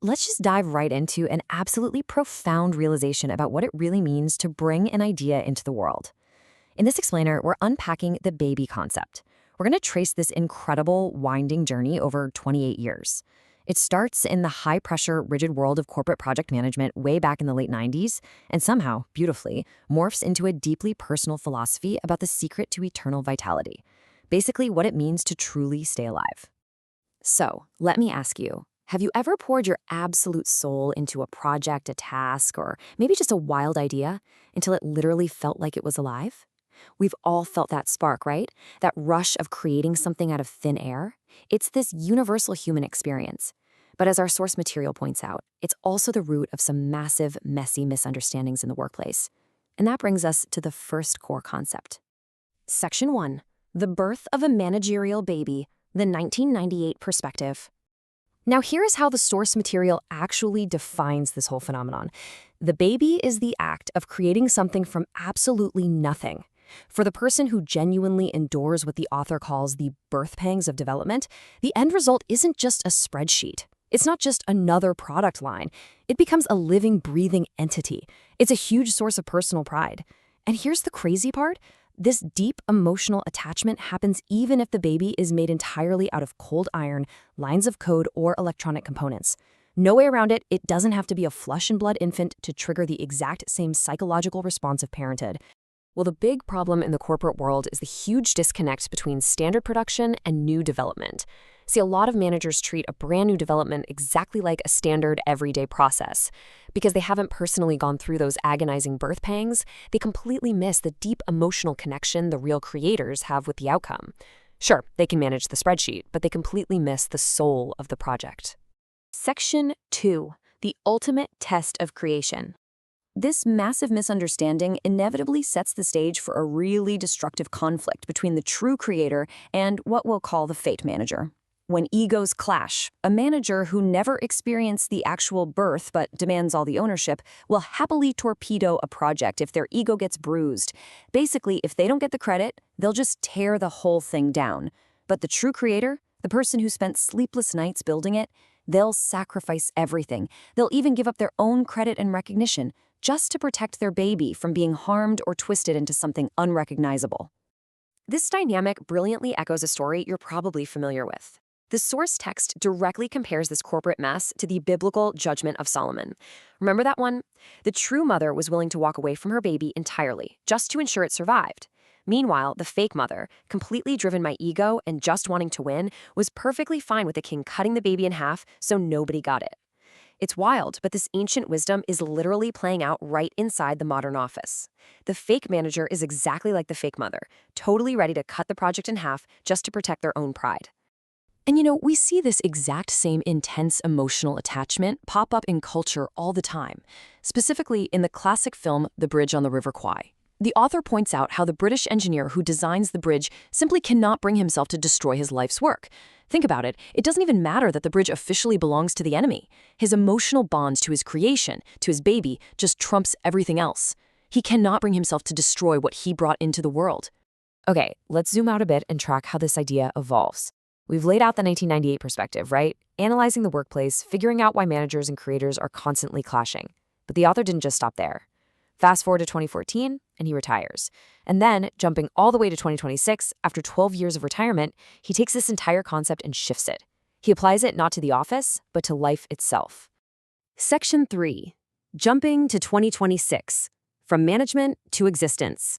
let's just dive right into an absolutely profound realization about what it really means to bring an idea into the world. In this explainer, we're unpacking the baby concept. We're going to trace this incredible, winding journey over 28 years. It starts in the high-pressure, rigid world of corporate project management way back in the late 90s, and somehow, beautifully, morphs into a deeply personal philosophy about the secret to eternal vitality. Basically, what it means to truly stay alive. So, let me ask you, have you ever poured your absolute soul into a project, a task, or maybe just a wild idea until it literally felt like it was alive? We've all felt that spark, right? That rush of creating something out of thin air. It's this universal human experience. But as our source material points out, it's also the root of some massive, messy misunderstandings in the workplace. And that brings us to the first core concept. Section 1. The birth of a managerial baby, the 1998 perspective. Now here is how the source material actually defines this whole phenomenon. The baby is the act of creating something from absolutely nothing. For the person who genuinely endures what the author calls the birth pangs of development, the end result isn't just a spreadsheet. It's not just another product line. It becomes a living, breathing entity. It's a huge source of personal pride. And here's the crazy part. This deep emotional attachment happens even if the baby is made entirely out of cold iron, lines of code, or electronic components. No way around it, it doesn't have to be a flesh-and-blood infant to trigger the exact same psychological response of parenthood. Well, the big problem in the corporate world is the huge disconnect between standard production and new development. See, a lot of managers treat a brand new development exactly like a standard everyday process. Because they haven't personally gone through those agonizing birth pangs, they completely miss the deep emotional connection the real creators have with the outcome. Sure, they can manage the spreadsheet, but they completely miss the soul of the project. Section 2. The ultimate test of creation. This massive misunderstanding inevitably sets the stage for a really destructive conflict between the true creator and what we'll call the fate manager. When egos clash, a manager who never experienced the actual birth but demands all the ownership will happily torpedo a project if their ego gets bruised. Basically, if they don't get the credit, they'll just tear the whole thing down. But the true creator, the person who spent sleepless nights building it, they'll sacrifice everything. They'll even give up their own credit and recognition just to protect their baby from being harmed or twisted into something unrecognizable. This dynamic brilliantly echoes a story you're probably familiar with. The source text directly compares this corporate mess to the biblical judgment of Solomon. Remember that one? The true mother was willing to walk away from her baby entirely, just to ensure it survived. Meanwhile, the fake mother, completely driven by ego and just wanting to win, was perfectly fine with the king cutting the baby in half so nobody got it. It's wild, but this ancient wisdom is literally playing out right inside the modern office. The fake manager is exactly like the fake mother, totally ready to cut the project in half just to protect their own pride. And we see this exact same intense emotional attachment pop up in culture all the time, specifically in the classic film The Bridge on the River Kwai. The author points out how the British engineer who designs the bridge simply cannot bring himself to destroy his life's work. Think about it, it doesn't even matter that the bridge officially belongs to the enemy. His emotional bonds to his creation, to his baby, just trumps everything else. He cannot bring himself to destroy what he brought into the world. Okay, let's zoom out a bit and track how this idea evolves. We've laid out the 1998 perspective, right? Analyzing the workplace, figuring out why managers and creators are constantly clashing. But the author didn't just stop there. Fast forward to 2014, and he retires. And then, jumping all the way to 2026, after 12 years of retirement, he takes this entire concept and shifts it. He applies it not to the office, but to life itself. Section 3. Jumping to 2026. From management to existence.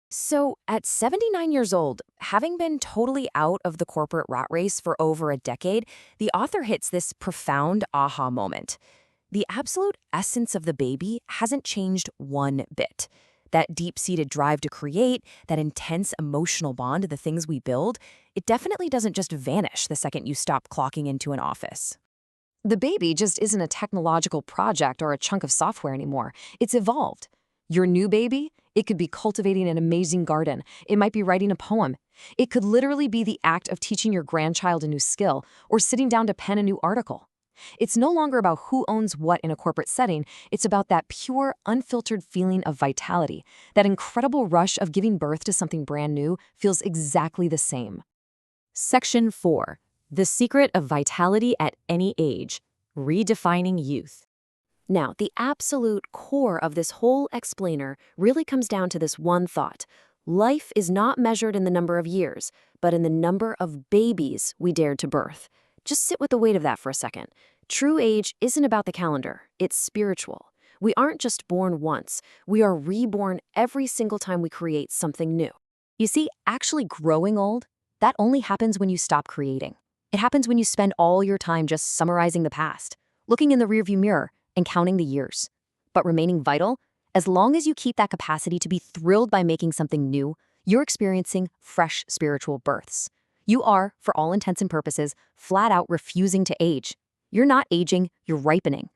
So, at 79 years old, having been totally out of the corporate rat race for over a decade, the author hits this profound aha moment. The absolute essence of the baby hasn't changed one bit. That deep-seated drive to create, that intense emotional bond to the things we build, it definitely doesn't just vanish the second you stop clocking into an office. The baby just isn't a technological project or a chunk of software anymore. It's evolved. Your new baby? It could be cultivating an amazing garden. It might be writing a poem. It could literally be the act of teaching your grandchild a new skill or sitting down to pen a new article. It's no longer about who owns what in a corporate setting. It's about that pure, unfiltered feeling of vitality. That incredible rush of giving birth to something brand new feels exactly the same. Section 4. The secret of vitality at any age. redefining youth. Now, the absolute core of this whole explainer really comes down to this one thought. Life is not measured in the number of years, but in the number of babies we dared to birth. Just sit with the weight of that for a second. True age isn't about the calendar, it's spiritual. We aren't just born once, we are reborn every single time we create something new. You see, actually growing old, that only happens when you stop creating. It happens when you spend all your time just summarizing the past, looking in the rearview mirror, and counting the years. But remaining vital, as long as you keep that capacity to be thrilled by making something new, you're experiencing fresh spiritual births. You are, for all intents and purposes, flat out refusing to age. You're not aging, you're ripening.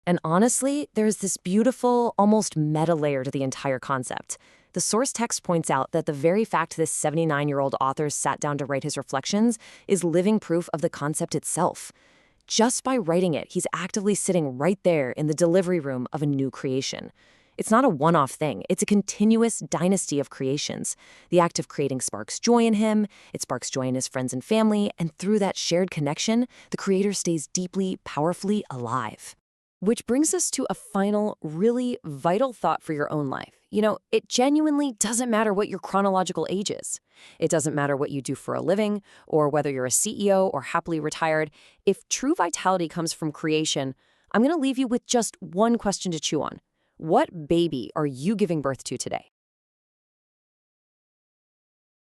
And honestly, there's this beautiful, almost meta layer to the entire concept. The source text points out that the very fact this 79-year-old author sat down to write his reflections is living proof of the concept itself. Just by writing it, he's actively sitting right there in the delivery room of a new creation. It's not a one-off thing. It's a continuous dynasty of creations. The act of creating sparks joy in him, it sparks joy in his friends and family, and through that shared connection, the creator stays deeply, powerfully alive. Which brings us to a final, really vital thought for your own life. It genuinely doesn't matter what your chronological age is. It doesn't matter what you do for a living, or whether you're a CEO or happily retired. If true vitality comes from creation, I'm going to leave you with just one question to chew on. What baby are you giving birth to today?